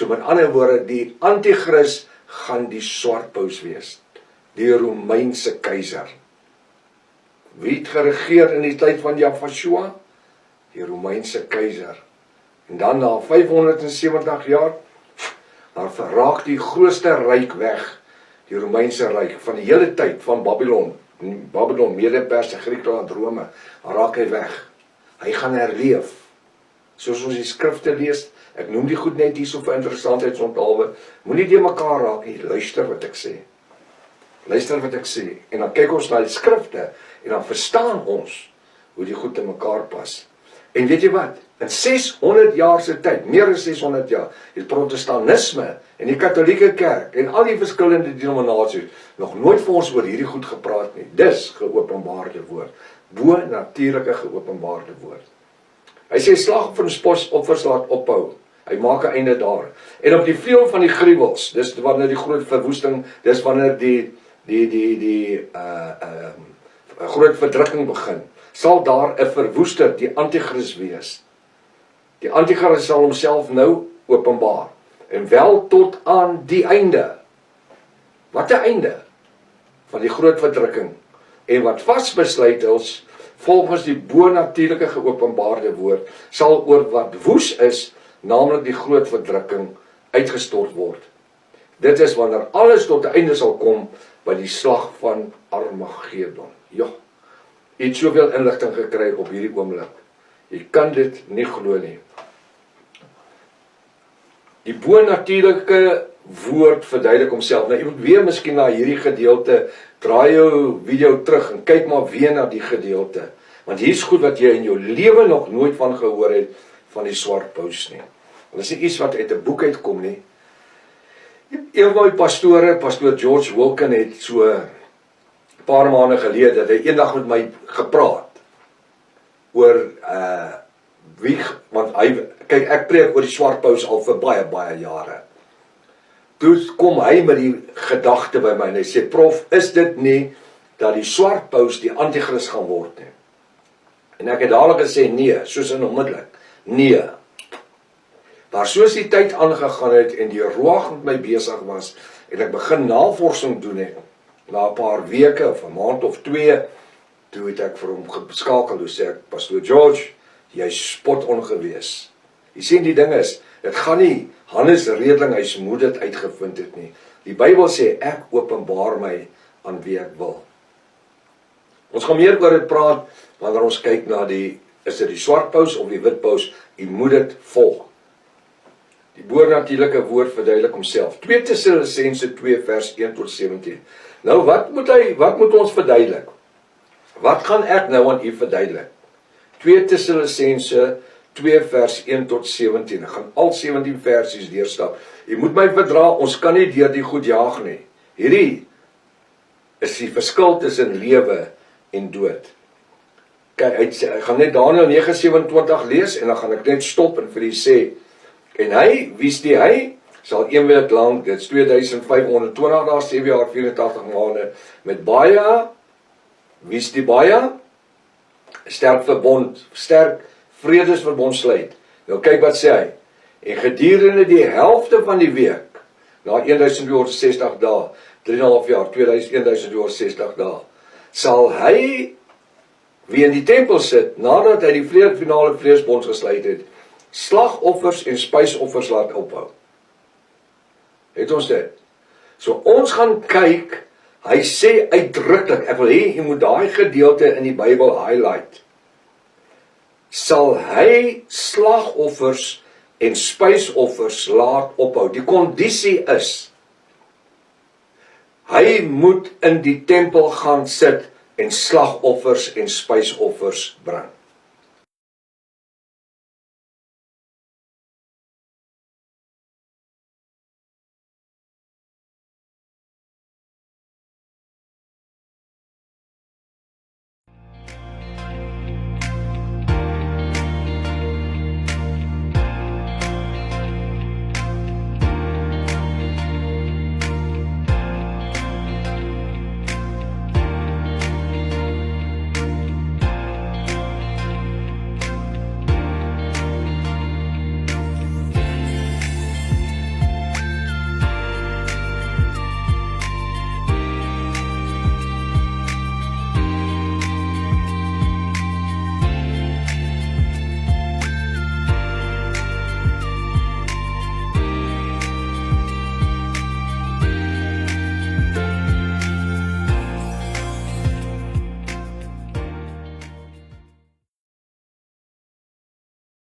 So met ander woorde, die antichrist gaan die swart paus wees, die Romeinse keiser. Wie het geregeer in die tyd van Joshua? Die Romeinse keiser. En dan na 570 jaar, dan raak die grootste ryk weg, die Romeinse ryk, van die hele tyd van Babylon, Mede-Perse, Griekeland, Rome, dan raak hy weg. Hy gaan herleef. Soos ons die skrifte lees, ek noem die goed net hier so vir interessantheidsonthaalwe, moenie die mekaar raak nie, luister wat ek sê. Luister wat ek sê, en dan kyk ons na die skrifte, en dan verstaan ons hoe die goed in mekaar pas. En weet jy wat? In 600 jaar se tyd, meer as 600 jaar, het protestantisme en die katholieke kerk en al die verskillende denominasies nog nooit vir ons oor hierdie goed gepraat nie. Dis geopenbaarde woord, bo-natuurlike geopenbaarde woord. Hy sê slagoffers laat ophou. Hy maak 'n einde daar. En op die vleuel van die gruwels, dis wanneer die groot verwoesting, dis wanneer die groot verdrukking begin, sal daar 'n verwoester, die antichrist wees. Die antichrist sal homself nou openbaar, en wel tot aan die einde. Wat 'n einde? Van die groot verdrukking, en wat vasbesluit is, volgens die bo-natuurlike geopenbaarde woord, sal oor wat woes is, naamlik die groot verdrukking, uitgestort word. Dit is wanneer alles tot 'n einde sal kom, by die slag van Armageddon. Ja, jy het soveel inligting gekry op hierdie oomblik. Jy kan dit nie glo nie. Die bo-natuurlike woord verduidelik homself. Nou, jy moet weer miskien na hierdie gedeelte, draai jou video terug en kyk maar weer na die gedeelte. Want hier is goed wat jy in jou lewe nog nooit van gehoor het, van die swart paus nie. En dit is nie iets wat uit 'n boek uitkom nie. Een van die pastore, pastoor George Wilkin, het so 'n paar maande gelede, dat hy eendag met my gepraat oor wie, want kyk, ek preek oor die swart paus al vir baie, baie jare. Toe kom hy met die gedagte by my en hy sê, prof, is dit nie dat die swart paus die antichrist gaan word nie? En ek het dadelik gesê nee, soos in onmiddellik, nee. Maar soos die tyd aangegaan het en die Ruach met my besig was en ek begin navorsing doen het, na 'n paar weke of 'n maand of 2, toe het ek vir hom geskakel, toe sê ek, pastoor George, jy spot ongewees. Jy sien, die ding is, dit gaan nie Hannes Redling, hy moet dit uitgevind het nie. Die Bybel sê, ek openbaar my aan wie ek wil. Ons gaan meer oor dit praat, wanneer ons kyk na is dit die swart paus of die wit paus, jy moet dit volg. Die bo-natuurlike woord verduidelik homself. 2 Tessalonisense 2 vers 1 tot 17. Nou, wat moet ons verduidelik? Wat gaan ek nou aan u verduidelik? 2 Tessalonisense 2 vers 1 tot 17. Ek gaan al 17 versies deurstap. U moet my verdra, ons kan nie deur die goed jaag nie. Hierdie is die verskil tussen lewe en dood. Kyk, ek gaan net Daniël 9:27 lees en dan gaan ek net stop en vir u sê, en hy, wie is die hy? Sal 1 week lang, dit is 2520 dae, 7 jaar, 84 maande, met baie, wie is die baie? Sterk vredesverbond sluit. Nou kyk wat sê hy, en gedurende die helfte van die week, na 1260 dae, 3,5 jaar, 1260 dae, sal hy, wie in die tempel sit, nadat hy die finale vredesbond gesluit het, slagoffers en spysoffers laat ophou. Het ons dit? So ons gaan kyk, hy sê uitdruklik, ek wil hê, jy moet daai gedeelte in die Bybel highlight, sal hy slagoffers en spysoffers laat ophou. Die kondisie is, hy moet in die tempel gaan sit en slagoffers en spysoffers bring.